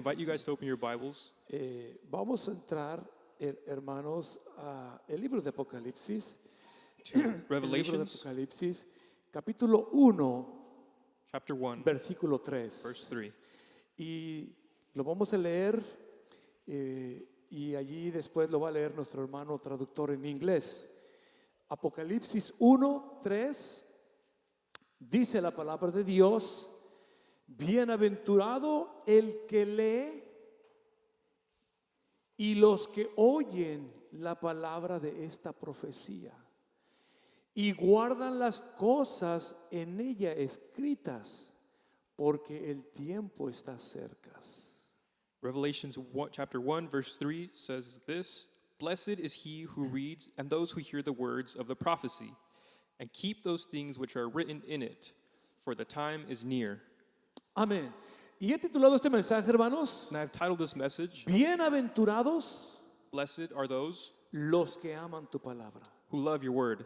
Invite you guys to open your Bibles. Vamos a entrar, hermanos, a el libro de Apocalipsis. To El libro de Revelations Apocalipsis, capítulo 1, chapter 1, versículo 3. verse 3. Y lo vamos a leer y allí después lo va a leer nuestro hermano traductor en inglés. Apocalipsis 1, 3 dice la palabra de Dios: bienaventurado el que lee y los que oyen la palabra de esta profecía y guardan las cosas en ella escritas, porque el tiempo está cerca. Revelations 1, chapter 1, verse 3 says this: Blessed is he who reads and those who hear the words of the prophecy and keep those things which are written in it, for the time is near. Amén. Y he titulado este mensaje, hermanos, And I've titled this message, bienaventurados Blessed are those los que aman tu palabra. who love your word.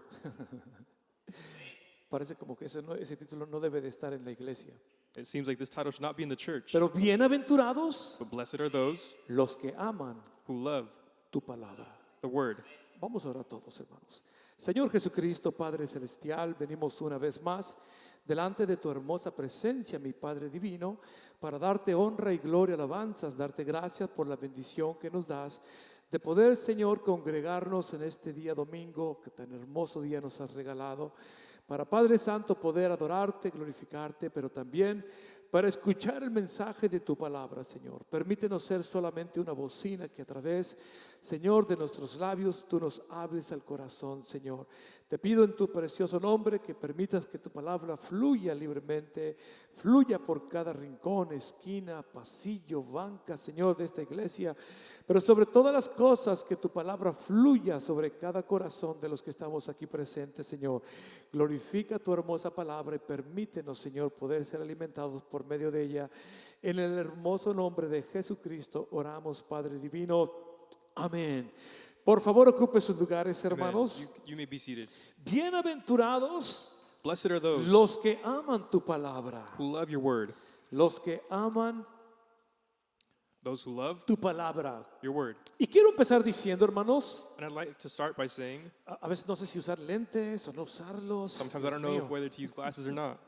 Parece como que ese título no debe de estar en la iglesia. It seems like this title should not be in the church. Pero bienaventurados But blessed are those los que aman who love tu palabra. the word. Vamos a orar todos, hermanos. Señor Jesucristo, Padre Celestial, venimos una vez más delante de tu hermosa presencia, mi Padre Divino, para darte honra y gloria, alabanzas, darte gracias por la bendición que nos das de poder, Señor, congregarnos en este día domingo, que tan hermoso día nos has regalado, para, Padre Santo, poder adorarte, glorificarte, pero también para escuchar el mensaje de tu palabra, Señor. Permítenos ser solamente una bocina que a través, Señor, de nuestros labios tú nos hables al corazón, Señor. Te pido en tu precioso nombre que permitas que tu palabra fluya libremente, fluya por cada rincón, esquina, pasillo, banca, Señor, de esta iglesia. Pero sobre todas las cosas, que tu palabra fluya sobre cada corazón de los que estamos aquí presentes, Señor. Glorifica tu hermosa palabra y permítenos, Señor, poder ser alimentados por medio de ella. En el hermoso nombre de Jesucristo oramos, Padre Divino. Amén. Por favor, ocupe sus lugares, hermanos. You may be seated. Bienaventurados Blessed are those los que aman tu palabra, who love your word. los que aman Those who love tu palabra. your word. Y quiero empezar diciendo, hermanos, And I'd like to start by saying, a veces no sé si usar lentes o no usarlos. sometimes I Dios don't know mío. whether to use glasses or not.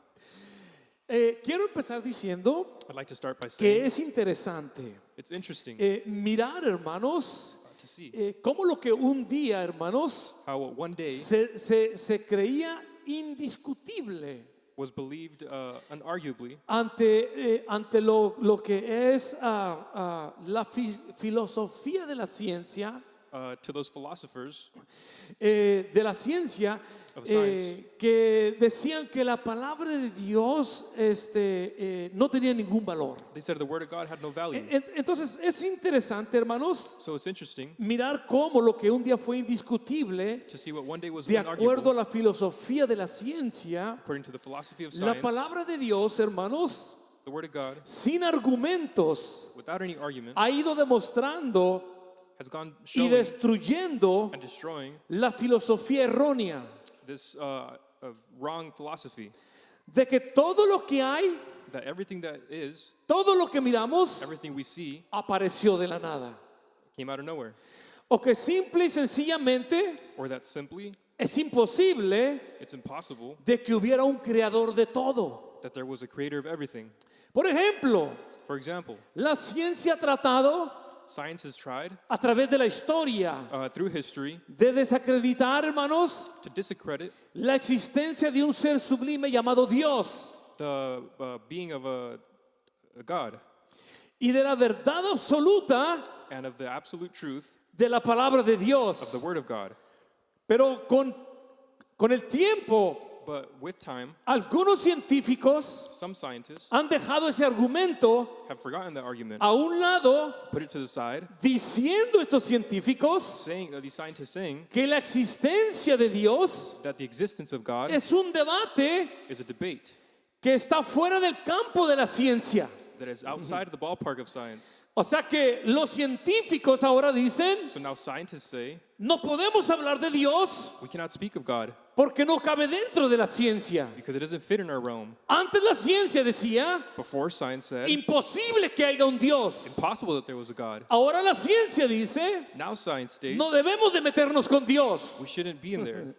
Quiero empezar diciendo I'd like to start by que saying es interesante it's interesting mirar, hermanos, to see cómo lo que un día, hermanos, how one day se creía indiscutible was believed unarguably ante lo que es la filosofía de la ciencia, to those philosophers de la ciencia, of science que decían que la palabra de Dios no tenía ningún valor. they said the word of God had no value. Entonces es interesante, hermanos, So it's interesting mirar cómo lo que un día fue indiscutible, to see what one day was de acuerdo a unarguable la filosofía de la ciencia, according to the philosophy of la science. palabra de Dios, hermanos, The word of God, sin argumentos, without any argument, ha ido demostrando has gone y showing destruyendo and destroying la filosofía errónea this wrong philosophy de que todo lo que hay, that everything that is, todo lo que miramos, everything we see, apareció de la nada. came out of nowhere. O que simple y sencillamente Or that simply es imposible it's impossible de que hubiera un creador de todo. that there was a creator of everything. Por ejemplo, For example, la ciencia ha tratado science has tried a través de la historia through history de desacreditar, hermanos, to discredit la existencia de un ser sublime llamado Dios the being of a God y de la verdad absoluta and of the absolute truth de la palabra de of Dios. the word of God. Pero con el tiempo, But with time, algunos científicos some scientists han dejado ese argumento have forgotten that argument, a un lado, put it to the side, diciendo estos científicos saying these scientists saying que la existencia de Dios that the existence of God es un debate is a debate que está fuera del campo de la ciencia. that is outside of the ballpark of science. O sea que los científicos ahora dicen, So now scientists say no podemos hablar de Dios we cannot speak of God porque no cabe dentro de la ciencia. because it doesn't fit in our realm. Antes la ciencia decía, Before science said, imposible que haya un Dios. impossible that there was a God. Ahora la ciencia dice, Now science states, no debemos de meternos con Dios. we shouldn't be in there.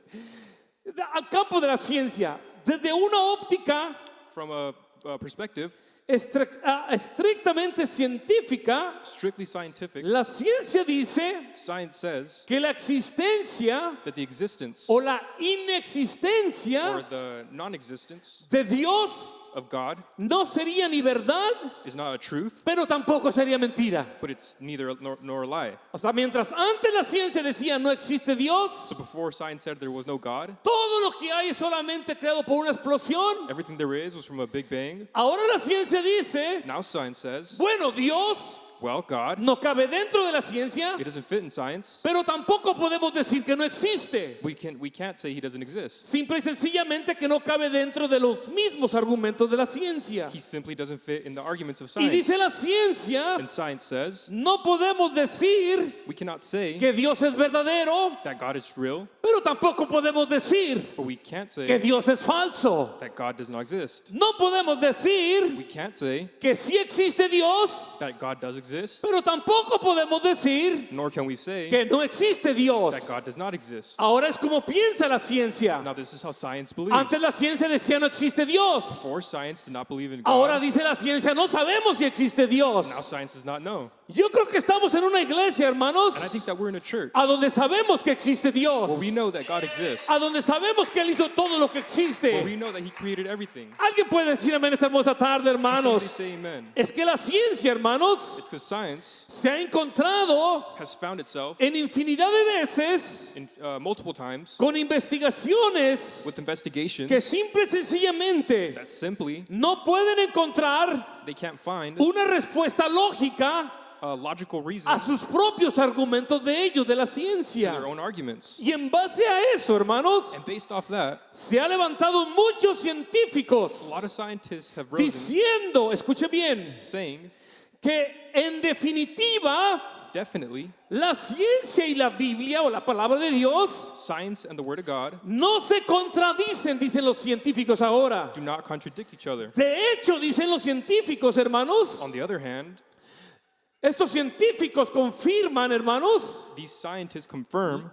Al campo de la ciencia, desde una óptica From a perspective, estrictamente científica, strictly scientific, la ciencia dice science says que la existencia that the existence o la or inexistencia the non-existence de Dios of God no sería ni verdad, is not a truth, pero tampoco sería mentira. but it's neither nor a lie. O sea, mientras antes la ciencia decía no existe Dios, So before science said there was no God, todo lo que hay es solamente creado por una explosión. everything there is was from a big bang. Ahora la ciencia dice, Now science says, bueno, Dios well, God, no cabe dentro de la ciencia, it doesn't fit in science. pero tampoco podemos decir que no existe. We can't say he doesn't exist. Simple y sencillamente que no cabe dentro de los mismos argumentos de la ciencia. He simply doesn't fit in the arguments of Y science. dice la ciencia, And science says, no podemos decir we cannot say que Dios es verdadero, that God is real, pero tampoco podemos decir but we can't que say Dios es falso. that God does not exist. No podemos decir We can't say que sí existe Dios, that God does exist, pero tampoco podemos decir nor can we say que no existe that Dios. God does not exist. Ahora es como piensa la ciencia. Now this is how science believes. Antes la ciencia decía no existe Dios. Before science did not believe in Ahora God, dice la ciencia no sabemos si existe now Dios. science does not know. Yo creo que estamos en una iglesia, And I hermanos, think that we're in a church a donde sabemos que existe Dios, where we know that God exists, a donde sabemos que Él hizo todo lo que where existe. we know that He created everything. Alguien puede decir amén esta hermosa tarde, Can somebody hermanos. say amen? Es que la ciencia, hermanos, It's because science se ha encontrado has found itself en infinidad de veces in multiple times con investigaciones with investigations que simple y sencillamente that simply no pueden encontrar they can't find una respuesta lógica a logical reason a sus propios argumentos de ellos, de la to ciencia. their own arguments. Y en base a eso, hermanos, And based off that, se ha levantado muchos a científicos lot of scientists have risen diciendo, escuche bien, saying, que en definitiva definitely, la ciencia y la Biblia o la palabra de Dios science and the Word of God no se contradicen, dicen los científicos ahora. do not contradict each other. De hecho, dicen los científicos, hermanos, On the other hand, estos científicos confirman, hermanos, these scientists confirm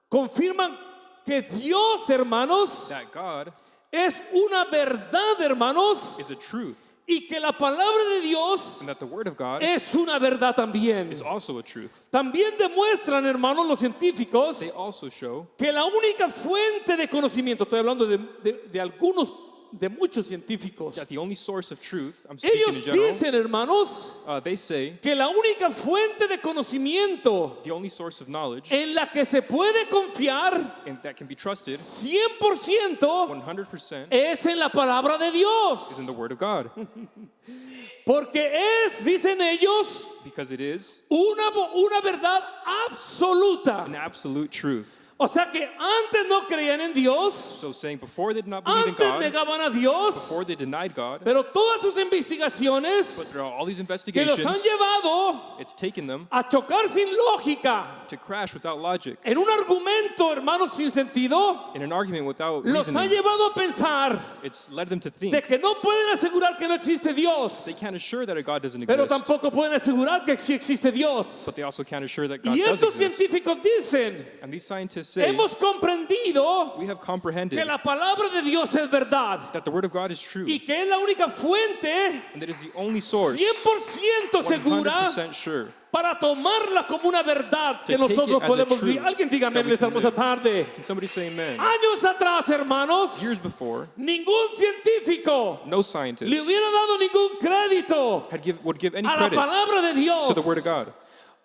confirman que Dios, hermanos, that God es una verdad, hermanos, is a truth y que la palabra de Dios and that the Word of God es una verdad también. is also a truth. También demuestran, hermanos, los científicos They also show que la única fuente de conocimiento, estoy hablando de algunos, de muchos científicos, that the only source of truth, I'm speaking in ellos general, dicen, hermanos, they say que la única fuente de conocimiento the only source of knowledge en la que se puede confiar and that can be trusted 100% 100% es en la palabra de is Dios. in the Word of God. Porque es, dicen ellos, Because it is una verdad absoluta. an absolute truth. O sea que antes no creían en Dios, So saying before they did not believe in antes God, negaban a Dios, before they denied God, pero todas sus investigaciones but throughout all these que los han investigations, llevado it's taken them a chocar sin lógica to crash without logic, en un argumento, hermanos, sin sentido, in an argument without los ha reasoning. llevado a pensar It's led them to de think que no pueden asegurar que no existe Dios, they can't assure that a God doesn't pero exist, tampoco pueden asegurar que sí existe Dios. but they also can't assure that God Y does estos exist. científicos dicen, And these scientists say, hemos comprendido we have comprehended que la palabra de Dios es verdad that the Word of God is true, y que es la única fuente and that is the only source 100% segura 100% sure para tomarla como una verdad que To take nosotros it as a podemos truth vivir. Alguien dígame that en we esta can hermosa live. tarde. Can somebody say amen? Años atrás, hermanos, Years before, ningún científico no le scientist hubiera dado ningún crédito would give any a la credit palabra de Dios. to the Word of God.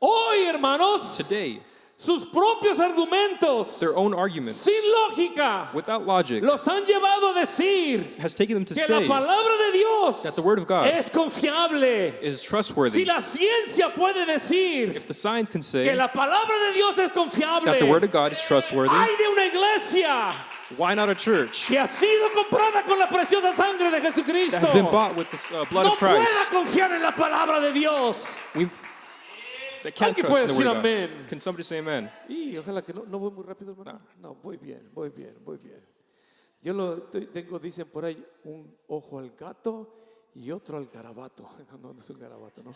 Hoy, hermanos, Today, sus propios argumentos their own arguments, sin lógica without logic, los han llevado a decir has taken them to que la say palabra de Dios that the Word of God es confiable. is Si trustworthy. la ciencia puede decir If the science can que say la palabra de Dios es confiable, that the Word of God is trustworthy, hay de una iglesia why not a church que ha sido comprada con la preciosa sangre de that Jesucristo has been bought with the blood no of Christ? pueda confiar en la palabra de Dios? We that can't ¿Alguien trust puede in the word decir of God. amén? Can somebody say amen? Y ojalá que no voy muy rápido, hermano. No, voy bien, voy bien, voy bien. Yo tengo, dicen por ahí, un ojo al gato y otro al garabato. No es un garabato, ¿no?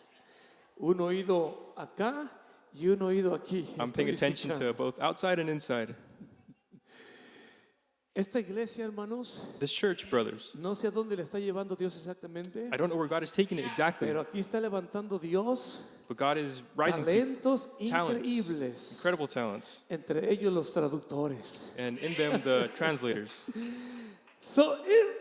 Un oído acá y un oído aquí. I'm paying Estoy attention escuchando. to both outside and inside. Esta iglesia, hermanos, This church, brothers, no sé a dónde le está llevando Dios exactamente, I don't know where God is taking it exactly, pero aquí está levantando Dios but God is rising people, talentos talents, increíbles, incredible talents, entre ellos los traductores. and in them the translators.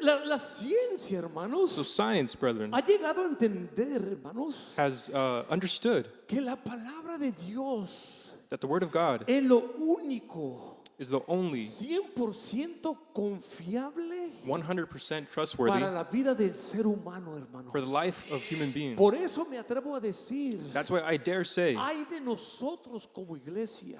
La ciencia, So hermanos, science, brethren, ha llegado a entender, hermanos, has understood que la palabra de Dios that the word of God es lo único, is the only 100% confiable 100% trustworthy para la vida del ser humano, hermanos. for the life of human beings. Por eso me atrevo a decir, That's why I dare say, hay de nosotros como iglesia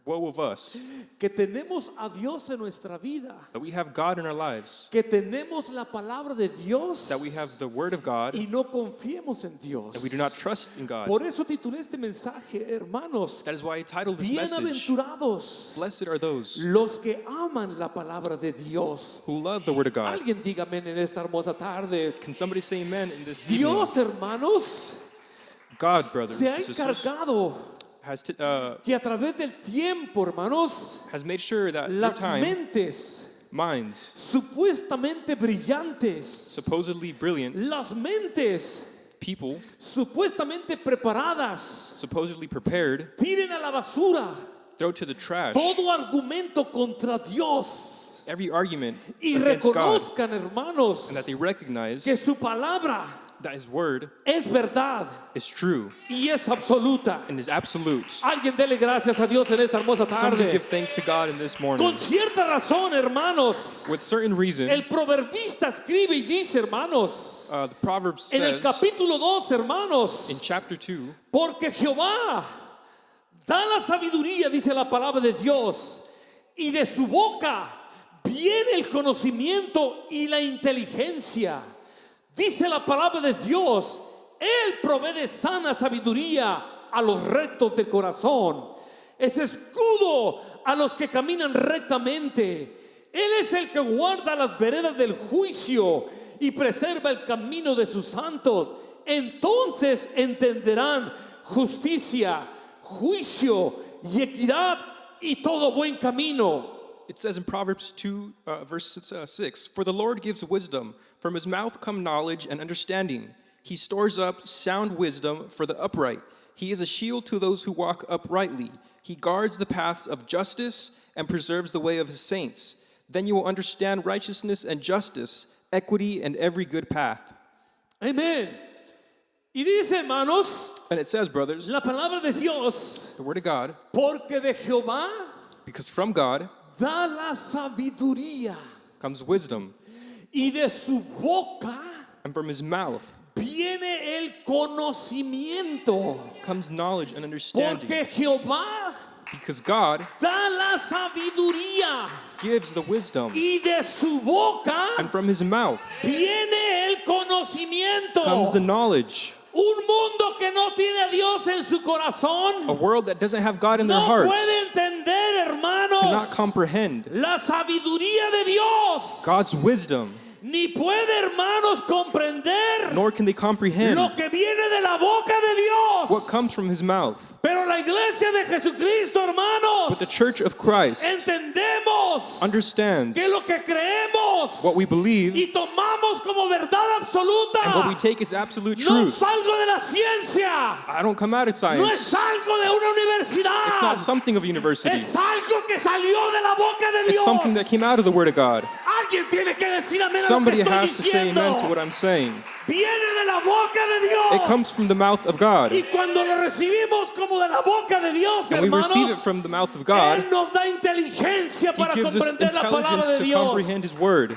woe of us, que tenemos a Dios en nuestra vida, that we have God in our lives, que tenemos la palabra de Dios that we have the word of God, y no confiemos en Dios. that we do not trust in God. Por eso titulé este mensaje, hermanos, That is why I titled this message, bienaventurados Blessed are those los que aman la palabra de Dios. who love the word of God. Alguien dígame en esta hermosa tarde. Can somebody say amen in this evening? Dios, hermanos, God, brothers se ha and sisters, encargado has que a través del tiempo, hermanos, made sure that through las time, mentes minds, supuestamente brillantes, supposedly brilliant, las mentes people, supuestamente preparadas, supposedly prepared, tiren a la basura throw to the trash todo argumento contra Dios every argument y against God, reconozcan, hermanos, and that they recognize que su palabra that His word es verdad is true y es absoluta. and is absolute. Alguien dele gracias a Dios en esta hermosa Somebody tarde. give thanks to God in this morning. Con cierta razón, hermanos, With certain reason, el proverbista escribe y dice, hermanos, the Proverbs en el says capítulo 2, in hermanos, chapter 2, porque Jehová da la sabiduría, dice la palabra de Dios, y de su boca viene el conocimiento y la inteligencia. Dice la palabra de Dios, Él provee de sana sabiduría a los rectos de corazón. Es escudo a los que caminan rectamente. Él es el que guarda las veredas del juicio y preserva el camino de sus santos. Entonces entenderán justicia, juicio y equidad y todo buen camino. it says in Proverbs 2, verse 6, For the Lord gives wisdom, from His mouth come knowledge and understanding. He stores up sound wisdom for the upright. He is a shield to those who walk uprightly. He guards the paths of justice and preserves the way of His saints. Then you will understand righteousness and justice, equity and every good path. Amén. Y dice, hermanos, And it says, brothers, la palabra de Dios, the word of God, porque de Jehová because from God da la sabiduría comes wisdom, y de su boca and from His mouth viene el conocimiento. comes knowledge and understanding. Porque Jehová Because God da la sabiduría gives the wisdom, y de su boca and from His mouth viene el conocimiento. comes the knowledge. Un mundo que no tiene a Dios en su corazón A world that doesn't have God in their no hearts puede entender, cannot hermanos, comprehend la sabiduría de Dios. God's wisdom, Ni puede, hermanos, comprender nor can they comprehend lo que viene de la boca de Dios. what comes from His mouth. Pero la iglesia de Jesucristo, hermanos, But the church of Christ entendemos understands que lo que creemos what we believe y tomamos como verdad absoluta and what we take as absolute no truth. es algo de la ciencia, I don't come out of no es science. algo de una It's not universidad, something of university. es algo que salió de la boca de It's Dios. something that came out of the Word of God. Alguien tiene que decir amén a lo que Somebody estoy has to say amen to diciendo. what I'm saying. Viene de la boca de Dios. It comes from the mouth of God. Y cuando lo recibimos como de la boca de Dios, And we receive it hermanos, from the mouth of God. Él nos da inteligencia He para gives us comprender la palabra intelligence de to Dios. comprehend His Word.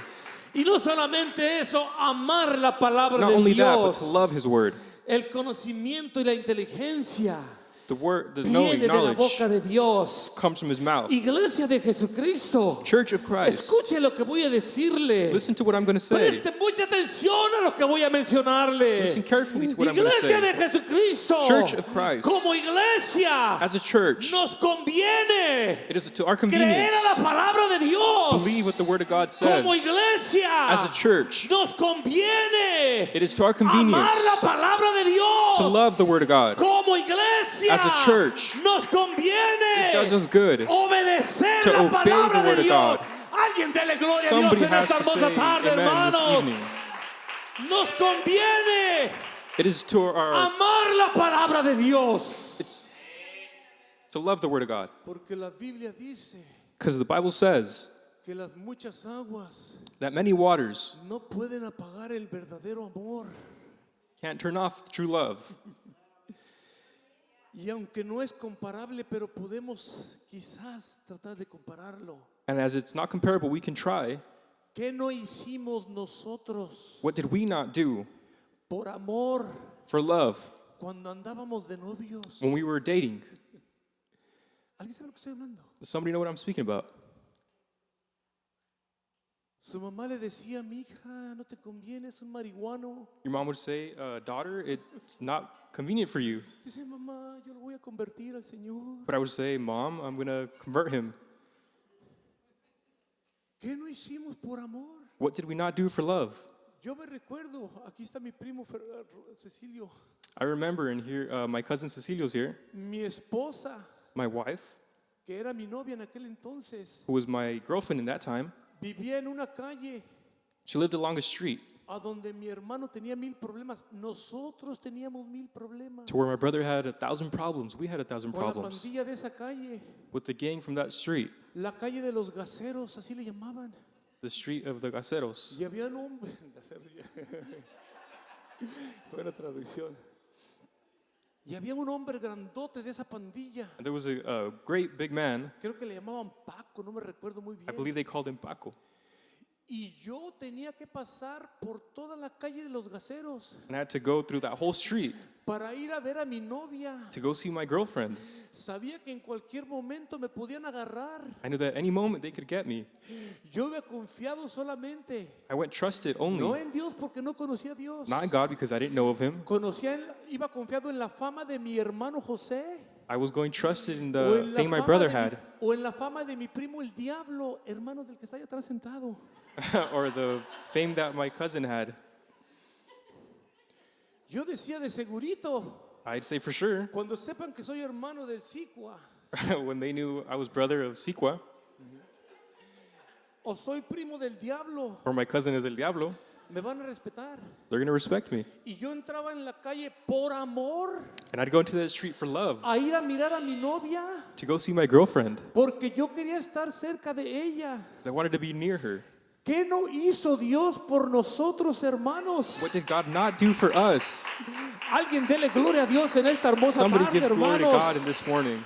Y no solamente eso, amar la palabra Not de only that, but Dios. to love His Word. El conocimiento y la inteligencia the knowing, viene de la knowledge boca de Dios. comes from his mouth. Iglesia de Jesucristo, Church of Christ, escuche lo que voy a decirle. listen to what I'm going to say. Preste mucha atención a lo que voy a mencionarle. Listen carefully to what I'm going to Iglesia say. de Jesucristo, Church of Christ, como iglesia, as a church, nos conviene it is to our creer convenience. a la palabra de Dios. Believe what the Word of God says. Como iglesia, As a church, nos conviene it is to our amar la convenience palabra de Dios. to love the Word of God. Como iglesia, As a church, nos conviene it does us good obedecer to la obey palabra the Word de of Dios. God. Alguien dele gloria a Dios Somebody en has esta to hermosa say tarde, amen this hermanos. evening. Nos conviene It is to our amar la palabra de Dios. to love the Word of God. Porque la Biblia dice Because the Bible says que las muchas aguas that many waters no pueden apagar el verdadero amor. can't turn off true love. Y aunque no es comparable, pero podemos quizás tratar de compararlo. And as it's not comparable, we can try. ¿Qué no hicimos nosotros What did we not do por amor for love cuando andábamos de novios? when we were dating? ¿Alguien sabe lo que estoy hablando? Does somebody know what I'm speaking about? Su mamá le decía, mi hija, no te conviene, es un marihuano. Your mom would say, daughter, it's not convenient for you. Dice, mamá, yo lo voy a convertir al Señor. But I would say, Mom, I'm going to convert him. ¿Qué no hicimos por amor? What did we not do for love? Yo me recuerdo, aquí está mi primo Cecilio, I remember, and here, my cousin Cecilio's here, mi esposa, my wife, que era mi novia en aquel entonces, who was my girlfriend in that time. vivía en una calle She lived along a street a donde mi hermano tenía 1000 problemas. Nosotros teníamos 1000 problemas. to where my brother had 1,000 problems. We had 1,000 Con la problems pandilla de esa calle, with the gang from that street, la calle de los gaseros, así le llamaban. the street of the Gaceros. Y había un hombre, buena traducción. Y había un hombre grandote de esa pandilla. And there was a great big man. Creo que le llamaban Paco, no me recuerdo muy I bien. believe they called him Paco. Y yo tenía que pasar por toda la calle de los gaseros And I had to go through that whole street para ir a ver a mi novia. to go see my girlfriend. Sabía que en cualquier momento me podían agarrar. I knew that any moment they could get me. Yo había confiado solamente, I went trusted no only, en Dios porque no conocía a Dios. not in God because I didn't know of him. Iba confiado en la fama de mi hermano José. I was going trusted in O the en, la thing my fama brother de mi, had, o en la fama de mi primo el diablo, hermano del que está allá atrás sentado. or the fame that my cousin had. Yo decía de segurito, I'd say for sure, cuando sepan que soy hermano del Sicua when they knew I was brother of Siqua, o soy primo del diablo, or my cousin is El Diablo, me van a respetar. they're going to respect me. Y yo entraba en la calle por amor And I'd go into that street for love, a ir a mirar a mi novia, to go see my girlfriend, porque yo quería estar cerca de ella. because I wanted to be near her. ¿Qué no hizo Dios por nosotros, hermanos? What did God not do for us? Alguien dele gloria a Dios en esta hermosa Somebody tarde, give glory to God in hermanos. this morning.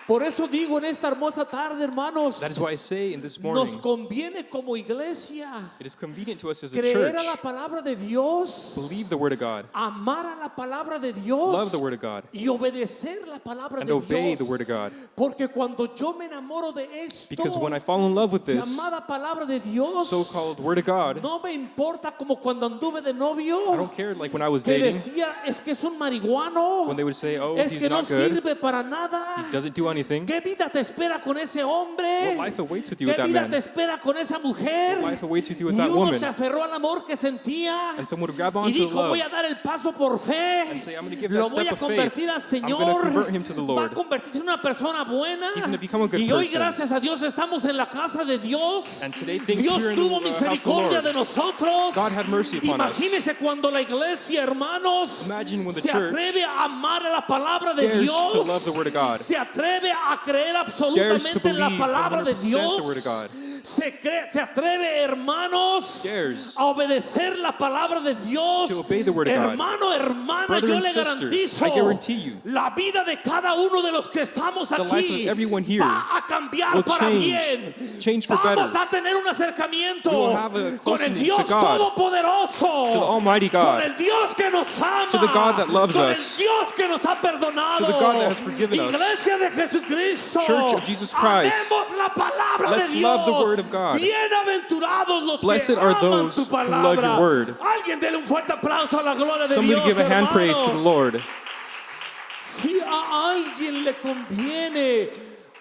Por eso digo en esta hermosa tarde, hermanos, That is why I say in this morning, nos conviene como iglesia it is convenient to us as a creer church, a la palabra de Dios, believe the Word of God, amar a la palabra de love Dios the Word of God, y obedecer la palabra and de obey Dios. the Word of God. Porque cuando yo me enamoro de esto, Because when I fall in love with this llamada palabra de Dios, so-called Word of God, no me importa como cuando anduve de novio, I don't care like when I was que dating, decía es que es un marihuano, when they would say, oh, es he's que no not good, sirve para nada. he doesn't do anything. ¿Qué vida te espera con ese hombre? What life awaits with you ¿Qué with that vida man? te espera con esa mujer? What life awaits with you with Y that uno woman? se aferró al amor que sentía And someone would grab y onto the dijo, love voy a dar el paso por fe, and say, I'm going to give lo that voy step a of faith. convertir al I'm going to Señor, convert him to the va a Lord. convertirse en una persona buena. He's going to become a good Y hoy person. gracias a Dios estamos en la casa de Dios. And today, thanks Dios here in tuvo the house of the misericordia Lord. de nosotros. God had mercy upon us. Imagínese cuando la iglesia, hermanos, Imagine when the se church atreve a amar a la palabra de dares Dios, to love the Word of God. se atreve a creer Dares to absolutamente en la believe palabra de 100% the Word of Dios, God. se atreve, hermanos, dares a obedecer la palabra de Dios, to obey the word of God. hermano, hermana, Brother yo and le sister, garantizo, I guarantee you, la vida de cada uno de los que estamos the life aquí of everyone here va a cambiar will para change, bien. change for Vamos better. a tener un acercamiento We will have a con el closeness Dios to God, Todopoderoso, to the Almighty God, con el Dios que nos ama, to the God that loves con us, el Dios que nos ha perdonado, to the God that has forgiven us. Iglesia de Jesucristo, Church of Jesus Christ, amemos la palabra let's de Dios. love the word of God. Bienaventurados los Blessed que are aman those tu who love palabra. your word. Alguien dele un fuerte aplauso a la gloria de Somebody Dios, give a hand praise to the hermanos. Lord. Si a alguien le conviene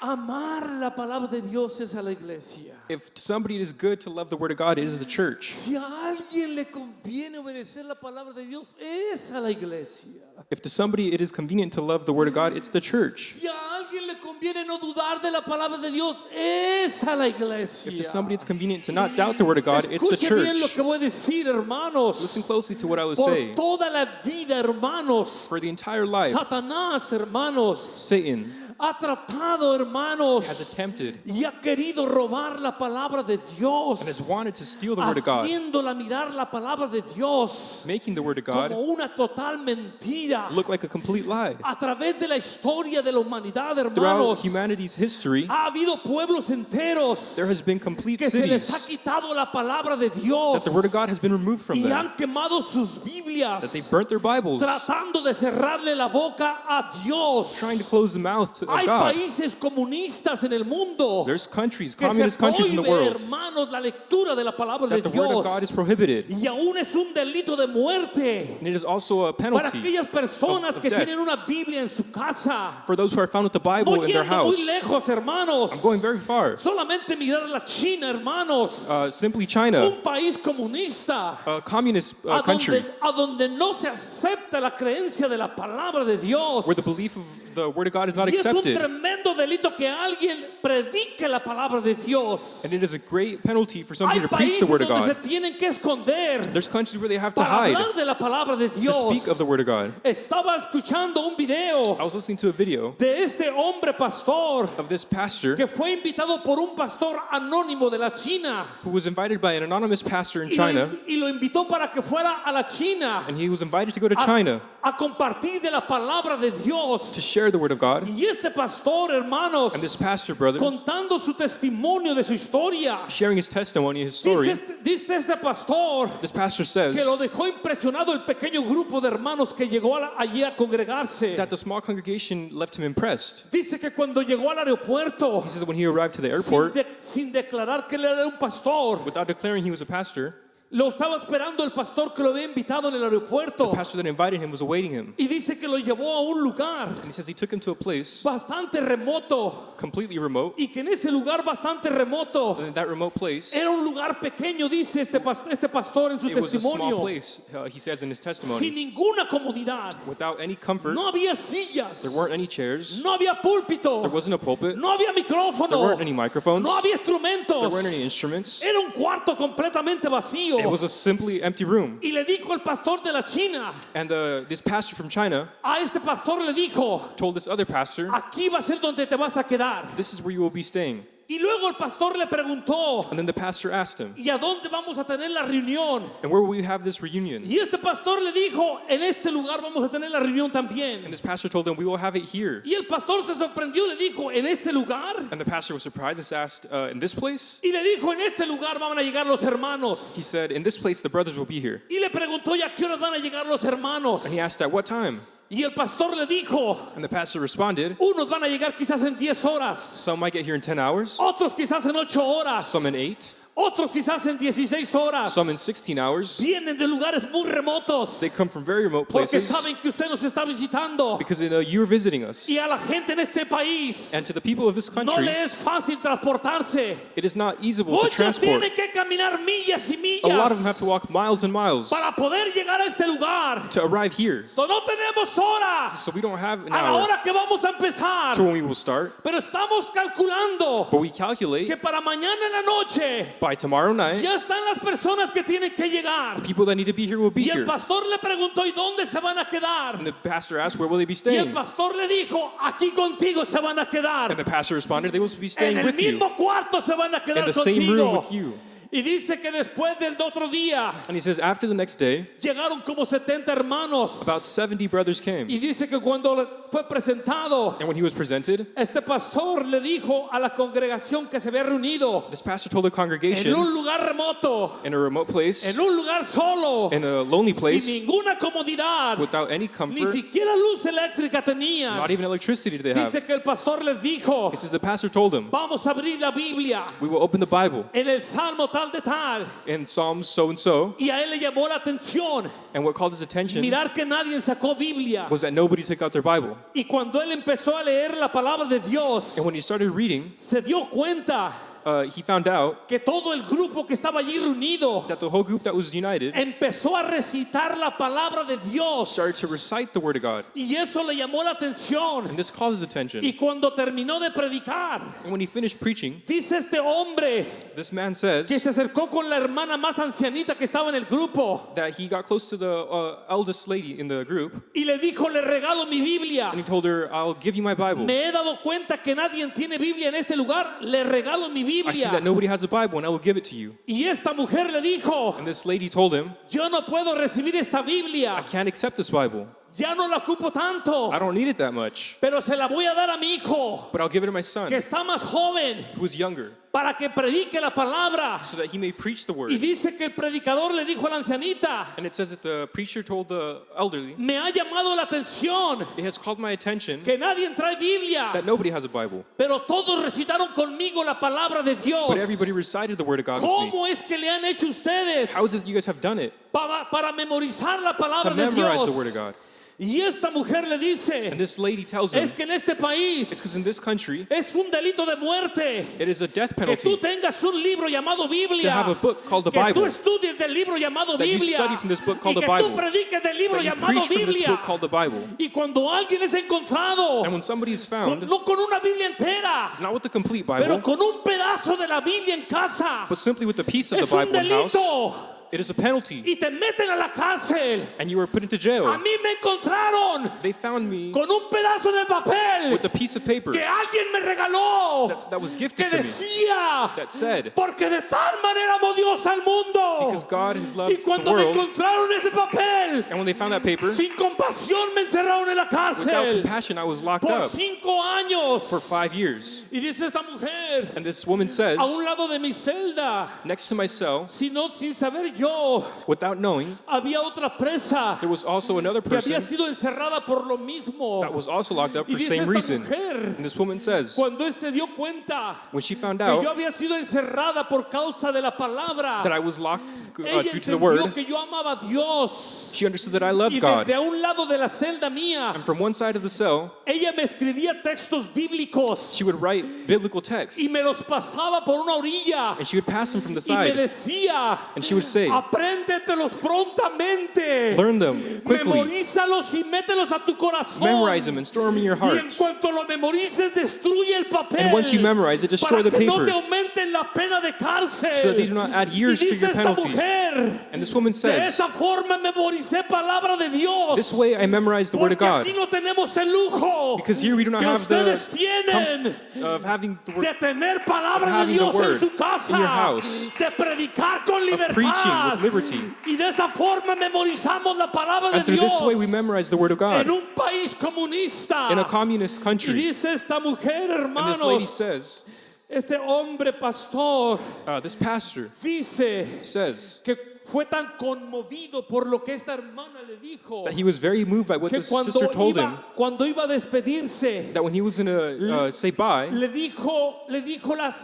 amar la palabra de Dios es a la iglesia. If to somebody it is good to love the word of God, it is the church. Si a alguien le conviene obedecer la palabra de Dios es a la iglesia. If to somebody it is convenient to love the word of God, it's the church. Si a alguien le conviene no dudar de la palabra de Dios es a la iglesia. If to somebody it's convenient to not doubt the word of God, it's the Escuche bien lo church. que voy a decir, hermanos. Listen closely to what I was Por saying. toda la vida, hermanos, For the entire life, Satanás, hermanos, Satan ha tratado, hermanos, has attempted y ha querido robar la palabra de Dios, and has wanted to steal the word of God, haciéndola mirar la palabra de Dios making the word of God como una total mentira. look like a complete lie. A través de la historia de la humanidad, Throughout hermanos, humanity's history, ha habido pueblos enteros there has been complete que se les ha cities quitado la palabra de that Dios the word of God has been removed from y them, han quemado sus that they Biblias, burnt their Bibles, tratando de cerrarle la boca a Dios. trying to close the mouth of Hay God. países comunistas en el mundo There's countries, que se communist countries in the prohíbe, world, hermanos, la lectura de la palabra de that the word of God is Dios. prohibited. Y aún es un delito de muerte And it is also a para penalty aquellas personas of que death. tienen una Biblia en su casa. for those who are found with the Bible Voy in their yendo house. muy lejos, hermanos. I'm going very far. Solamente mirar la China, hermanos. Simply China, Un país comunista. a communist A country, donde no se acepta la creencia de la palabra de Dios. where the belief of the word of God is not Y es un accepted. tremendo delito que alguien predique la palabra de Dios. And it is a great penalty for somebody Hay to preach países the word of donde se God. tienen que esconder There's countries where they have to para hide hablar de la palabra de to Dios. speak of the word of God. Estaba escuchando un video I was listening to a video de este hombre pastor of this pastor que fue invitado por un pastor anónimo de la China who was invited by an anonymous pastor in y China, lo invitó para que fuera a la China and he was invited to go to China a compartir de la palabra de to Dios. share the word of God. Y este pastor, hermanos, And this pastor, brothers, contando su testimonio de su historia, sharing his testimony, his story, dice este pastor this pastor says que lo dejó impresionado el pequeño grupo de hermanos que llegó allí a congregarse. that the small congregation left him impressed. Dice que cuando llegó al aeropuerto, He says that when he arrived to the airport, sin declarar que él era un pastor, without declaring he was a pastor, lo estaba esperando el pastor que lo había invitado en el the aeropuerto. pastor that invited him was awaiting him. Y dice que lo llevó a un lugar And he says he took him to a place bastante remoto completely remote. y que en ese lugar bastante remoto And in that remote place, era un lugar pequeño, dice este pastor en su it was a small testimonio, place, he says in his sin testimony, ninguna comodidad. without any comfort. No había There sillas, weren't any chairs. no había púlpito, There wasn't a pulpit. no había There micrófono, weren't any microphones. no había There instrumentos. weren't any instruments. Era un cuarto completamente vacío. It was a simply empty room. Y le dijo el pastor de la China, And this pastor from China a este pastor le dijo, told this other pastor, aquí va a ser donde te vas a quedar. this is where you will be staying. Y luego el pastor le preguntó, And then the pastor asked him, ¿y a dónde vamos a tener la reunión? and where will we have this reunion? Y este pastor le dijo, en este lugar vamos a tener la reunión también. And this pastor told him, we will have it here. Y el pastor se sorprendió, le dijo, ¿en este lugar? And the pastor was surprised and asked, in this place? Y le dijo, en este lugar van a llegar los hermanos. He said, in this place the brothers will be here. Y le preguntó, ¿y a qué horas van a llegar los hermanos? And he asked, at what time? Y el pastor le dijo, And the pastor responded, unos van a llegar quizás en 10 horas, some might get here in 10 hours, otros quizás en 8 horas, some in 8, otros quizás en 16 horas. some in 16 hours. Vienen de lugares muy remotos They come from very remote porque places saben que usted nos está visitando. because you're visiting us. Y a la gente en este país And to the people of this no country, le es fácil transportarse. it is not easy to Muchos transport. tienen que caminar millas y A lot of them have millas to walk miles and miles para poder llegar a este lugar. to arrive here. So, no tenemos hora So we don't have an a la hour hora que vamos a empezar, to when we will start. pero estamos calculando But we calculate que para mañana en la noche by tomorrow night, ya están las personas que tienen que llegar. people that need to be here will be Y el here. pastor le preguntó, ¿y dónde se van a quedar? And the pastor asked, where will they be Y el staying? pastor le dijo, aquí contigo se van a quedar. And the pastor responded, they will be En staying el with you, mismo cuarto se van a in quedar the same room contigo. with you. Y dice que después del otro día And he says, after the next day, llegaron como 70 hermanos. about 70 brothers came. Y dice que cuando fue presentado, And when he was presented, este pastor le dijo a la congregación que se había reunido this pastor told the en congregation un lugar remoto, in a remote place, en un lugar solo, in a lonely sin place, ninguna comodidad, without any ni comfort, siquiera luz eléctrica tenían. not even electricity did they have. Dice que el pastor les dijo, It says the pastor told them, vamos a abrir la Biblia we will open the Bible en el Salmo tal de tal. in Psalms so and so. Y a él le llamó la atención And what called his attention mirar que nadie sacó Biblia. was that nobody took out their Bible. Y cuando él empezó a leer la palabra de Dios, And when he started reading, se dio cuenta he found out que todo el grupo que estaba allí reunido that the whole group that was united empezó a recitar la palabra de Dios. started to recite the Word of God. Y eso le llamó la atención. And this caught his attention. Y cuando terminó de predicar, And when he finished preaching, dice este hombre this man que says se acercó con la hermana más ancianita que estaba en el grupo that he got close to the eldest lady in the group, y le dijo, le regalo mi Biblia. and he told her, I'll give you my Bible. Me he dado cuenta que nadie tiene Biblia en este lugar, le regalo mi I see that Biblia. nobody has a Bible, and I will give it to you. Y esta mujer le dijo, And this lady told him, yo no puedo recibir esta I Biblia, can't accept this Bible. ya no la ocupo tanto, I don't need it that much, pero se la voy a dar a mi hijo, but I'll give it to my son, que está más joven, who is younger, para que predique la palabra. so that he may preach the Y Word. dice que el predicador le dijo a la ancianita, And it says that the preacher told the elderly, me ha llamado la atención it has called my attention que nadie trae Biblia, that nobody has a Bible, pero todos recitaron conmigo la palabra de but Dios. everybody recited the Word of God with me. ¿Cómo es que le han hecho ustedes How is it that you guys have done it? para memorizar la To palabra de memorize the Word of Dios? God. Y esta mujer le dice, And this lady tells him, es que en este it's país because in this country, es un delito de muerte it is a death que tú penalty tengas un libro llamado to Biblia, have a book called the que tú Bible, estudies del libro llamado that you Biblia study from this book y called the que tú Bible, prediques del libro that you llamado preach from this Biblia. book called the Bible. Y cuando alguien es encontrado, And when somebody is found, no con una Biblia entera, not with the complete pero Bible, con un pedazo de la Biblia en casa, but simply with a piece of the es un Bible in house, delito it is a penalty, y te meten a la cárcel. and you are put into A jail. mí me encontraron They found me con un pedazo de papel with a piece of paper que alguien me regaló, that was que gifted to me, decía, that said, porque de tal manera amó Dios al mundo. because God has Y loved the cuando me world, encontraron ese papel, and when they found that paper, sin compasión me encerraron en la without cárcel compassion, I was locked por up 5 años. for 5 years. Y dice esta mujer, And this woman says, a un lado de mi celda, next to my cell, sin saber yo, without knowing, había otra presa there was also another que había person sido encerrada por lo mismo. that was also locked up Y for the dice same esta reason. mujer, And this woman says, cuando él se dio cuenta when she found que yo out había sido encerrada por causa de la palabra, that I was locked ella due to the entendió word, que yo amaba a Dios. she understood that I Y loved God. desde a un lado de la celda mía, And from one side of the cell, ella me escribía textos bíblicos she would write biblical texts, y me los pasaba por una orilla and she would pass them from the y me side, decía, and she would say, apréndetelos prontamente, learn them quickly, memorízalos y mételos a tu corazón. memorize them and store them in your Y heart. en cuanto lo memorices, destruye el papel. And once you memorize it, destroy para the que no paper, te aumenten la pena de cárcel. so that they do not add Y years to dice your esta penalty. mujer, And this woman de says, esa forma memoricé palabra de Dios. this way I memorized the word of Porque God, aquí no tenemos el lujo because here we do not que have the ustedes tienen of having the word, de tener palabra de having the Dios en word su casa, in your house, de predicar con of preaching libertad. with liberty. Y de esa forma memorizamos la palabra de And through Dios this way we memorize the word of God en un país comunista. in a communist Y country. dice esta mujer, And this lady hermanos, says, este hombre pastor this pastor dice says que fue tan conmovido por lo que esta hermana le dijo that he was very moved by what que this sister told him, cuando iba a despedirse that when he was going to say bye, le dijo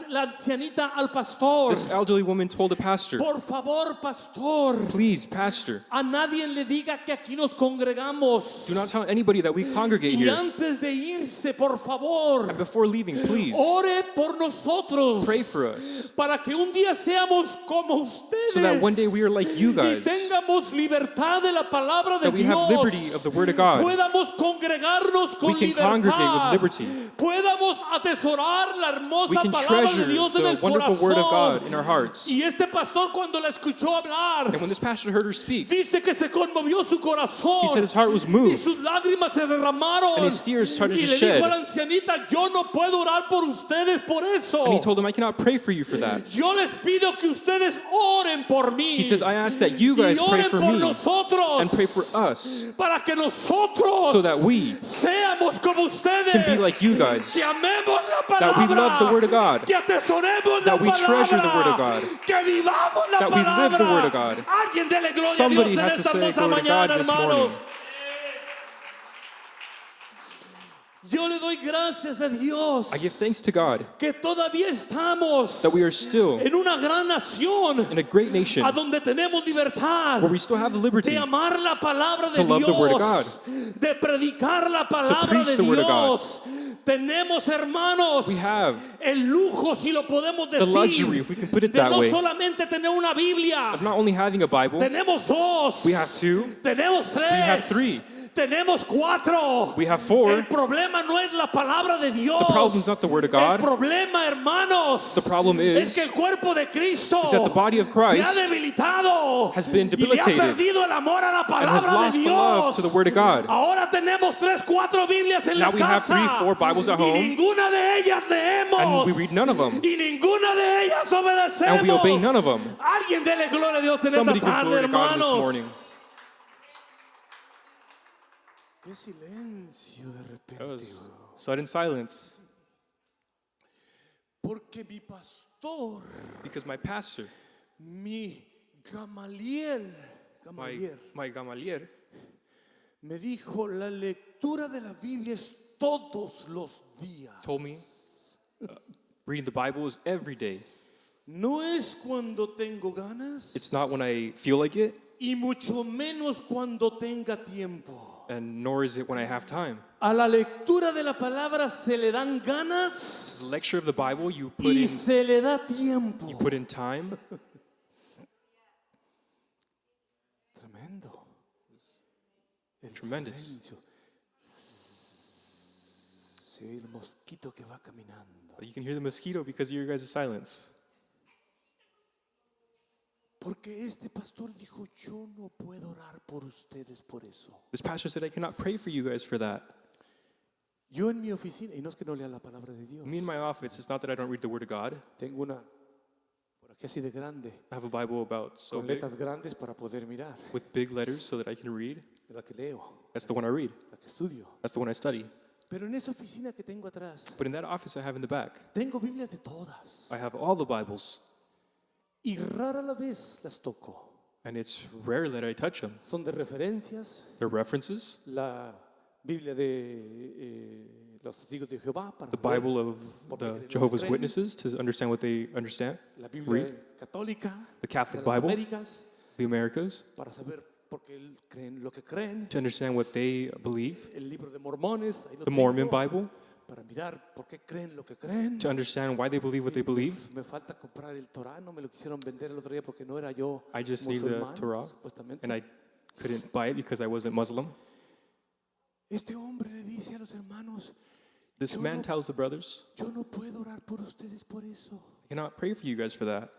la ancianita al pastor, this elderly woman told the pastor, por favor pastor, please, pastor, a nadie le diga que aquí nos congregamos, do not tell anybody that we congregate y here. antes de irse por favor And before leaving, please, ore por nosotros pray for us, para que un día seamos como ustedes, so that one day we are are like you y guys. tengamos libertad de la palabra de That we have liberty Dios. of the Word of God. Podamos congregarnos con We can congregate with libertad. liberty. Podamos atesorar la We hermosa can palabra de treasure Dios en the el wonderful Word of God corazón. in our hearts. Y este pastor cuando la escuchó hablar, And when this pastor heard her speak, dice que se conmovió su corazón. he said his heart was Y moved. sus lágrimas se derramaron. And his tears started y to le shed. dijo a la ancianita, yo no puedo orar por ustedes por eso. And he told him, I cannot pray for you for that. Yo les pido que ustedes oren por mí. He says, I ask that you guys y pray oren for por me nosotros. and pray for us Para que nosotros so that we seamos como ustedes. can be like you guys. Que amemos la palabra. That we love the Word of God. Que atesoremos That la we palabra. treasure the Word of God. Que vivamos la That we palabra. live the Word of God. Alguien dele gloria Somebody a Dios en has to esta say hermosa glory to God mañana, this hermanos. morning. Yo le doy gracias a Dios I give thanks to God que todavía estamos that we are still en una gran nación in a great nation a donde tenemos libertad where we still have the liberty de amar la palabra to de love the Word of Dios, de predicar la palabra preach de the Word of God. Dios. Tenemos, hermanos, We have el lujo, si lo podemos the decir, luxury, if we can put it de that no way, solamente tener una Biblia. of not only having a Bible, Tenemos dos, we have two, tenemos tres, have three. tenemos cuatro. we have four. El problema no es la palabra de Dios. The problem is not the Word of God. El problema, hermanos, The problem es que is el cuerpo de Cristo that the body of Christ se ha debilitado has been y le ha debilitated perdido el amor a la and has palabra lost de the love Dios. to the Word of God. Ahora tenemos 3, 4 Biblias en Now la we have casa 3, 4 Bibles at y home, ninguna de ellas leemos and we read none of them. y ninguna de ellas obedecemos. And we obey none of them. Alguien dele gloria a Dios en Somebody esta give tarde, glory to God this morning. hermanos. Qué silencio de repente. That was sudden silence Porque mi pastor, because my pastor, mi Gamaliel, my Gamaliel, me dijo, la lectura de la Biblia es todos los días. told me reading the Bible is every day. No es cuando tengo ganas It's not when I feel like it, y mucho menos cuando tenga tiempo. and nor is it when I have time. A la lectura de la palabra se le dan ganas The lecture of the Bible, you y se le da tiempo. put in time. Tremendo. El Tremendous. silencio. Se oye el mosquito que va caminando. You can hear the mosquito because of your guys' silence. Porque este pastor dijo, yo no puedo orar por ustedes por eso. This pastor said, I cannot pray for you guys for that. Yo en mi oficina, y no es que no lea la palabra de Dios, Me in my office, it's not that I don't read the Word of God. tengo una por aquí así de grande, I have a Bible about so con big letras grandes para poder mirar. with big letters so that I can read. Es la que leo, That's the one I read. la que estudio. That's the one I study. Pero en esa oficina que tengo atrás, But in that office I have in the back, tengo Biblias de todas. I have all the Bibles. Y rara la vez las toco. And it's rare that I touch them. Son de referencias. They're references. La Biblia de los testigos de Jehová para The poder- Bible of the Jehovah's Witnesses to understand what they understand. la Biblia read. católica The de Catholic las Bible, Américas the Americas, para saber por qué creen lo que creen. to understand what they believe. El libro de Mormones, ahí lo The Mormon tengo, Bible, para mirar por qué creen lo que creen. to understand why they believe what they believe. Me falta comprar el Torah, no me lo quisieron vender el otro día porque no era yo I just need the musulmán, Torah, supuestamente. and I couldn't buy it because I wasn't Muslim. Este hombre le dice a los hermanos, This Yo man no- tells the brothers, yo no puedo orar por ustedes por eso. I cannot pray for you guys for that.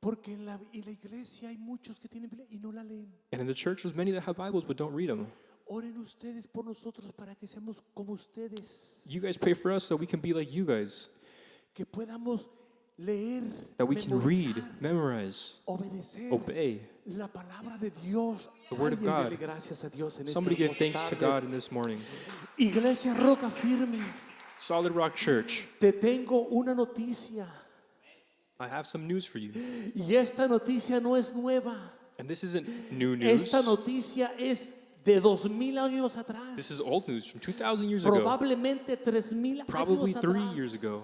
Porque en la iglesia hay muchos que tienen Biblia y no la leen. And in the church, there's many that have Bibles but don't read them. Oren ustedes por nosotros para que seamos como ustedes. You guys pray for us so we can be like you guys, Que podamos leer, that we can read, memorizar, memorize, obedecer obey. la palabra de Dios. The word of Alguien God. dele gracias a Dios en esta Somebody give hermosa thanks to tarde. God in this morning. Iglesia Roca Firme, Solid Rock Church, te tengo una noticia. I have some news for you. Y esta noticia no es nueva. And this isn't new news. Esta noticia es de 2000 años atrás. This is old news from 2,000 years ago, Probablemente 3000 probably años 3 atrás. years ago.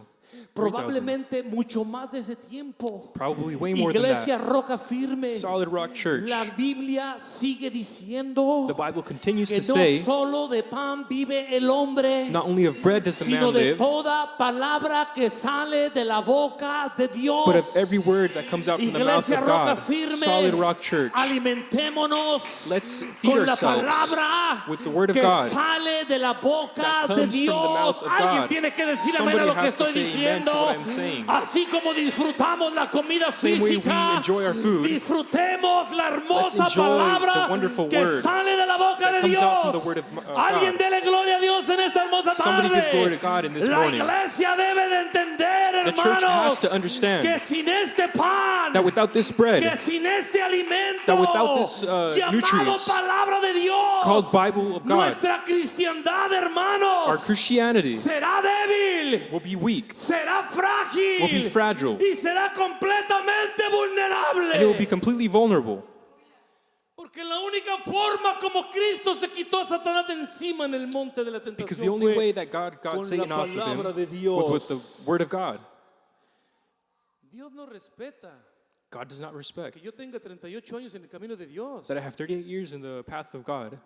Probablemente mucho más de ese tiempo. Probably way more than Iglesia that. Roca Firme. Solid Rock Church. La Biblia sigue diciendo The Bible continues que to no say, solo de pan vive el hombre, not only of bread does the sino man de live, toda palabra que sale de la boca de Dios. but of every word that comes out from the mouth Iglesia of Roca God. Firme, Solid Rock Church. alimentémonos Let's feed con la ourselves palabra with the word of que God sale de la boca that de comes from the Dios. mouth of Alguien God. tiene que decir amén Somebody a lo que has to estoy say amen to diciendo. what I'm saying. Así como disfrutamos la comida Same way we física, enjoy our food, disfrutemos la hermosa let's enjoy palabra the wonderful que word sale de la boca de that comes out from Dios. the word of Alguien God. dele gloria a Dios en esta hermosa Somebody give glory to tarde. God in this La morning. iglesia debe de entender, The church has hermanos, to understand que sin este pan, that without this bread, que sin este alimento, that without this, llamado nutrients, palabra de Dios, called Bible of God, nuestra cristiandad, hermanos, our Christianity será débil, will be weak, será frágil, will be fragile, y será completamente vulnerable. and it will be completely vulnerable. Porque la única forma como Cristo se quitó a Satanás de encima en el monte de la Because the tentación only way fue that God got con Satan la off of palabra de him Dios. was with the word of God. Dios no respeta God does not respect que yo tenga 38 años en el camino de Dios. that I have 38 years in the path of God.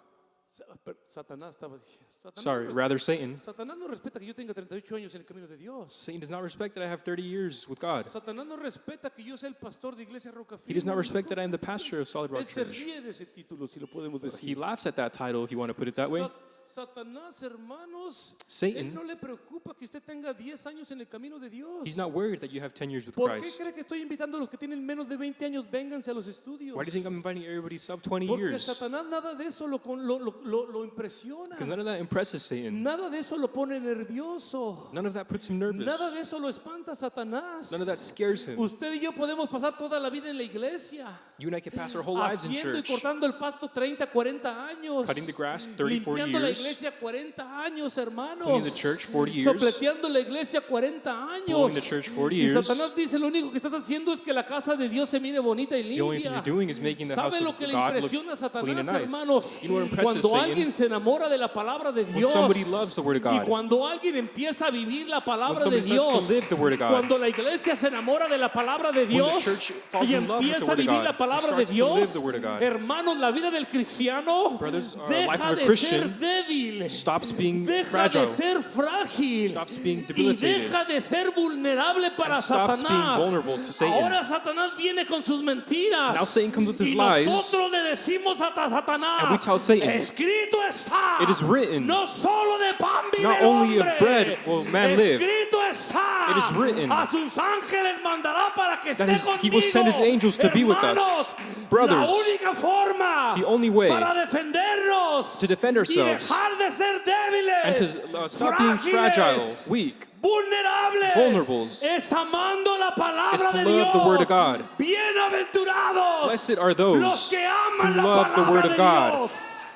Satanás estaba diciendo. Sorry, rather Satan. Satanás no respeta que yo tenga 38 años en el camino de Dios. Satan does not respect that I have 30 years with God. Satanás no respeta que yo sea el pastor de Iglesia Roca Firme. He does not respect that I am the pastor of Solid Rock Él se Church. ríe de ese título, si lo podemos He decir. laughs at that title, if you want to put it that way. Satanás, hermanos, Satan, él no le preocupa que usted tenga 10 años en el camino de Dios. he's not worried that you have 10 years with ¿Por qué Christ. cree que estoy invitando a los que tienen menos de 20 años? Vénganse a los estudios. Why do you think I'm inviting everybody sub 20 Porque years? Satanás nada de eso lo impresiona. Because none of that impresses Satan. Nada de eso lo pone nervioso. None of that puts him nervous. Nada de eso lo espanta a Satanás. None of that scares him. Usted y yo podemos pasar toda la vida en la iglesia, You and I can pass our whole lives in haciendo y church, cortando el pasto 30, 40 años, cutting the grass 30, 40 limpiando la years, iglesia 40 años, hermanos, cleaning the church 40 years, sopleteando la iglesia 40 años. blowing the church 40 Y years. Satanás dice, lo único que estás haciendo es que la casa de Dios se mire bonita y The only thing limpia. you're doing is making the house ¿Sabe lo of que le God impresiona a look clean and Satanás, nice. hermanos? You know what impresses Cuando Satan? alguien se enamora de la palabra de Dios, somebody loves the word of y God. cuando alguien empieza a vivir la palabra When de somebody starts Dios, to live the word of God. cuando la iglesia se enamora de la palabra de the Dios church falls y in love with the empieza a word of vivir God, la palabra and de starts to live Dios, the word of God. hermanos, la vida del cristiano Brothers, life deja of a de ser Christian débil, stops being deja fragile, de ser frágil stops being y debilitated, deja de ser vulnerable para and stops being Satanás. vulnerable to Satan. Ahora Satanás viene con sus mentiras. Now Satan comes with his Y lies, nosotros le decimos a Satanás, and we tell Satan, escrito está, it is written, no solo de pan vive not el only of hombre, bread will man live, escrito está, it is written, a sus ángeles mandará para que that esté he will send his conmigo. angels to be with us. Hermanos, Brothers, la única forma the only way para defendernos to defend y ourselves dejar de ser débiles, and to stop being fragile, frágiles, weak, vulnerables, vulnerables, es amando la palabra is to de love Dios. the word of God. Bienaventurados Blessed are those los que aman who la love the palabra word de of God. Dios.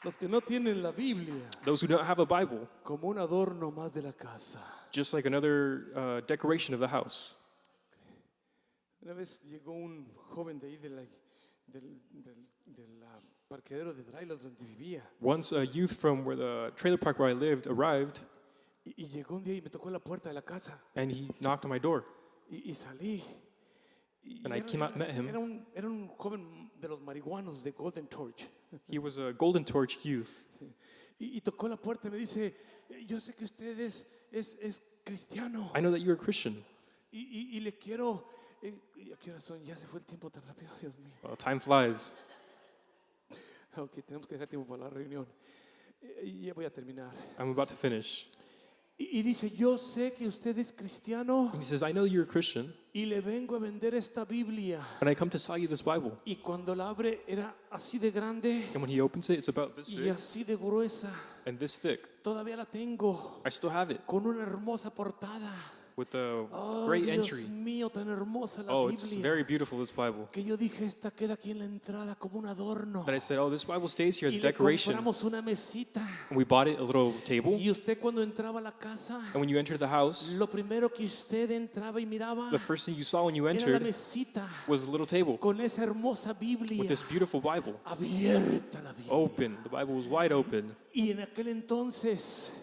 Los que no tienen la Biblia Those who don't have a Bible, como un adorno más de la casa. just like another decoration of the house. Una vez llegó un joven de ahí del parqueadero de trailers donde vivía. Once a youth from where the trailer park where I lived arrived, Y llegó un día y me tocó la puerta de la casa. and he knocked on my door. Y salí. Y And I came out and met him. Era un joven de los marihuanos de Golden Torch. He was a Golden Torch youth. Y tocó la puerta y me dice, yo sé que usted es cristiano. I know that you're a Christian. Y le quiero... ¿A qué hora son? Ya se fue el tiempo tan rápido, Dios mío. Well, time flies. Ok, tenemos que dejar tiempo para la reunión. Ya voy a terminar. I'm about to finish. Y dice, yo sé que usted es cristiano He says, I know you're a Christian, y le vengo a vender esta Biblia. and I come to sell you this Bible. Y cuando la abre era así de grande And when he opens it, it's about this y big así de gruesa. and this thick. Todavía la tengo I still have it con una hermosa portada. with a Oh, great Dios entry. mío, tan hermosa la Oh, it's Biblia. very beautiful, this Bible. Que yo dije, esta queda aquí en la entrada como un adorno. That I said, oh, this Bible stays here as Y a le decoration. compramos una mesita. And we bought it a little table. Y usted cuando entraba a la casa, And when you entered the house, lo primero que usted entraba y miraba the first thing you saw when you era la entered mesita was a little table con esa hermosa Biblia with this beautiful Bible. abierta la Biblia. Open. The Bible was wide open. Y en aquel entonces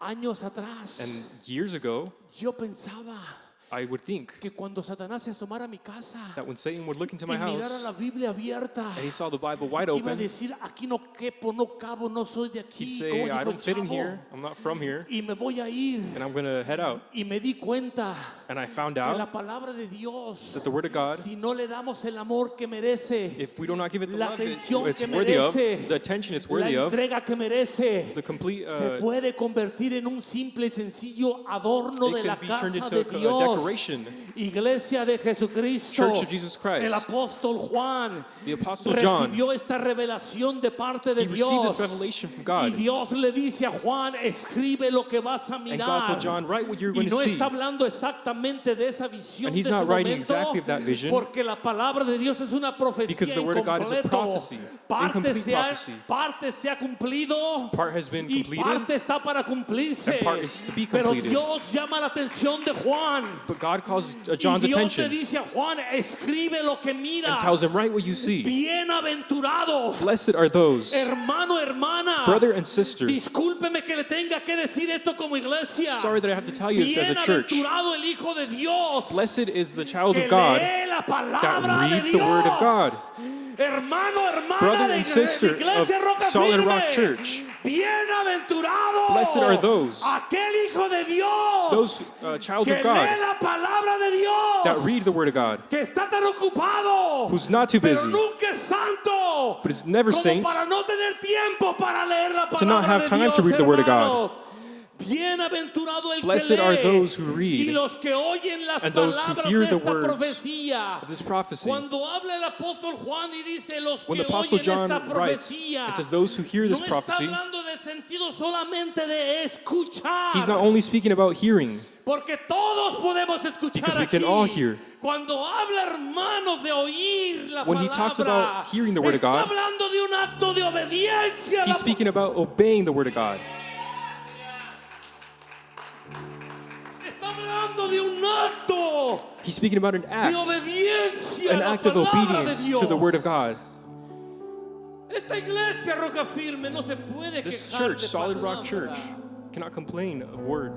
Años atrás, And years ago, yo pensaba I would think que cuando Satanás se asomara a mi casa that when Satan would look into my y mirara house la Biblia abierta, and he saw the Bible wide iba a open, decir, aquí no quepo, no cabo, no soy de aquí, he'd como say, dijo I el don't fit in chavo, here, I'm not from here, y me voy a ir. and I'm going to head out. Y me di cuenta And I found que out la palabra de Dios, that the Word of God, si no le damos el amor que merece, if we do not give it the la love atención it's que worthy of, merece, the attention it's la worthy of, entrega que merece, the complete, se puede convertir en un simple y sencillo adorno it de la can be turned casa into de a Dios. decoration. Iglesia de Jesucristo, Church of Jesus Christ. el apóstol Juan The Apostle John, recibió esta revelación de parte de he received Dios. this revelation from Y God. Dios le dice a Juan, escribe lo que vas a And God mirar. told John, write what you're Y going to no see. está hablando exactamente de esa visión And he's de not ese writing momento, exactly of that vision, porque la palabra de Dios es una because profecía the Word of God is a incompleto. prophecy, incomplete prophecy. Parte se ha cumplido Part has been y completed, parte está para cumplirse. and part is to be Pero completed. Dios llama la atención de Juan. but God calls Y John's Dios le attention dice a Juan, escribe lo que miras. and tells him, write what you see. Bienaventurado, Blessed are those, hermano, hermana. brother and sister. Discúlpeme que le tenga que decir esto como iglesia. Sorry that I have to tell you this as a church. Bienaventurado el Hijo de Dios. Blessed is the child que of God lee la palabra that reads de the Word of God. Hermano, hermana Brother de and sister de Iglesia of Roca Solid Firme. Rock Church. Bienaventurado. Blessed are those, aquel Hijo de Dios. those child que of God lee la palabra de Dios. that read the Word of God, Que está tan ocupado. who's not too Pero busy, nunca es santo. but is never como saints, para no tener tiempo para leer la palabra to not have de time Dios, to read the Word of God. hermanos. Bienaventurado el Blessed que lee are those who read y los que oyen las and those who palabras hear de the esta words profecía. of this prophecy. Cuando habla el apóstol Juan y dice los When que the Apostle oyen John esta writes, profecía, it says those who hear this no está prophecy, hablando del sentido solamente de escuchar. he's not only speaking about hearing, Porque todos podemos escuchar because we aquí. can all hear. Cuando habla, hermanos, de oír la When he palabra, talks about hearing the Word of está God, hablando de un acto de obediencia. a la he's speaking about obeying the Word of God. Está hablando de un acto He's speaking about an de act, obediencia an a la act of palabra de obedience Dios. to the Word of God. Esta iglesia Roca Firme no se puede This quejar church, de Solid Rock palabra. Church, cannot complain of Word.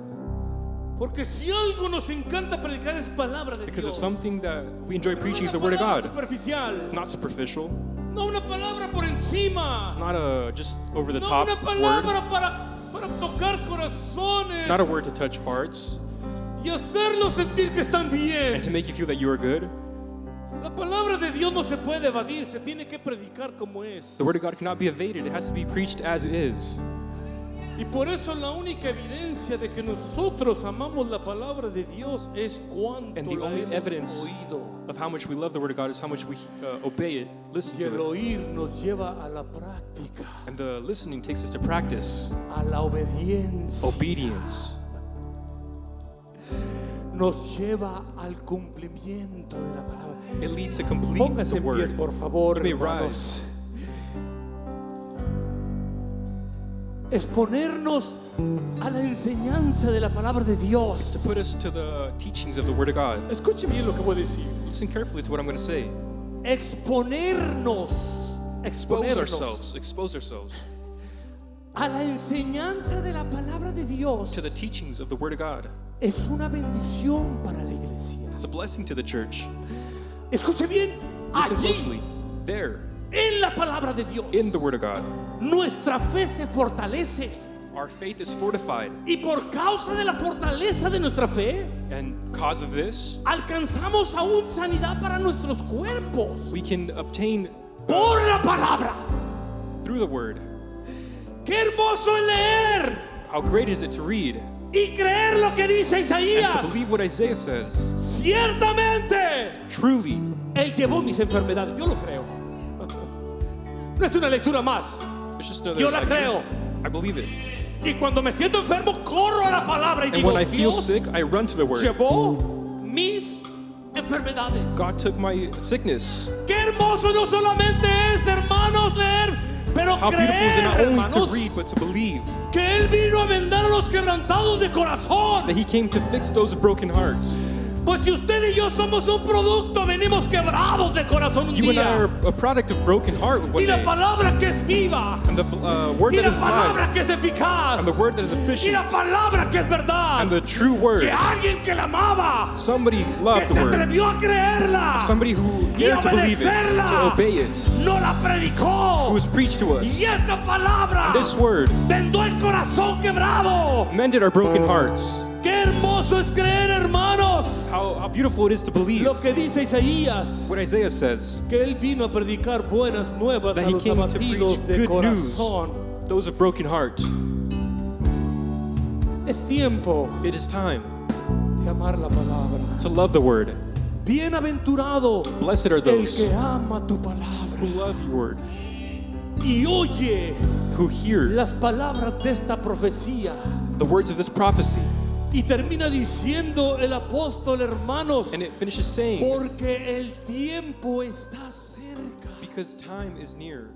Porque si algo nos encanta predicar es palabra de Because if Dios. something that we enjoy No preaching is the una Word of palabra God, superficial, not superficial, no una palabra por encima, not a just over the no top una word, palabra para tocar corazones not a word to touch hearts y hacerlos sentir que están bien. and to make you feel that you are good. La palabra de Dios no se puede evadir, se tiene que predicar como es. The Word of God cannot be evaded, it has to be preached as it is. Y por eso la única evidencia de que nosotros amamos la palabra de Dios es cuánto And the la only hemos evidence oído. of how much we love the Word of God is how much we obey it, listen Y el to it. oír nos lleva a la práctica, And the listening takes us to practice, a la obediencia. obedience. Nos lleva al cumplimiento de la palabra. It leads to complete Póngase the en pies, Word. por favor, You may hermanos. Exponernos a la enseñanza de la palabra de To Dios. put us to the teachings of the Word of God. Escuche bien lo que voy a decir. Listen carefully to what I'm going to say. Exponernos Expose ourselves a la enseñanza de la palabra de Dios to the teachings of the Word of God. es una bendición para la iglesia. It's a blessing to the church. Escuche bien, Listen allí closely. There, en la palabra de Dios in the Word of God, nuestra fe se fortalece our faith is fortified. y por causa de la fortaleza de nuestra fe And cause of this, alcanzamos aún sanidad para nuestros cuerpos we can obtain por la palabra. through the Word. Qué hermoso es leer How great is it to read y creer lo que dice and to Isaías. believe what Isaiah says. Ciertamente Truly, Él llevó mis enfermedades, yo lo creo. No es una lectura más. it's just another Yo la lecture. creo. I believe it. Y cuando me siento enfermo, corro a la palabra y And digo, when I feel Dios sick, I run to the Word. llevó mis enfermedades. God took my sickness. Qué hermoso no solamente es, hermanos, leer, pero How beautiful is it creer, not only to hermanos, read, but to believe que Él vino a vendar a los quebrantados de corazón. that He came to fix those broken hearts. Pues si usted y yo somos un producto, venimos quebrados de corazón un You and I día. are a product of broken heart one Y la day. palabra que es viva, And the word y that la is palabra life, que es eficaz, and the word that is y efficient, la palabra que es verdad, and the true word. que alguien que la amaba, Somebody que loved se the word. atrevió a creerla, Somebody who y dared to believe it, obedecerla, to obey it, no la predicó. who was preached to us. Y esa palabra This word vendó el corazón quebrado. mended our broken hearts. Qué hermoso es creer, hermanos, How beautiful it is to believe lo que dice Isaías, what Isaiah says, que él vino a predicar buenas nuevas that a he los came to abatidos preach de good news, corazón. those of broken heart. Es tiempo It is time de amar la palabra. to love the word. Bienaventurado Blessed are el those que ama tu palabra who love your word, y oye who hear las palabras de esta profecía. the words of this prophecy. Y termina diciendo el apóstol, hermanos, And it finishes saying, porque el tiempo está cerca. because time is near.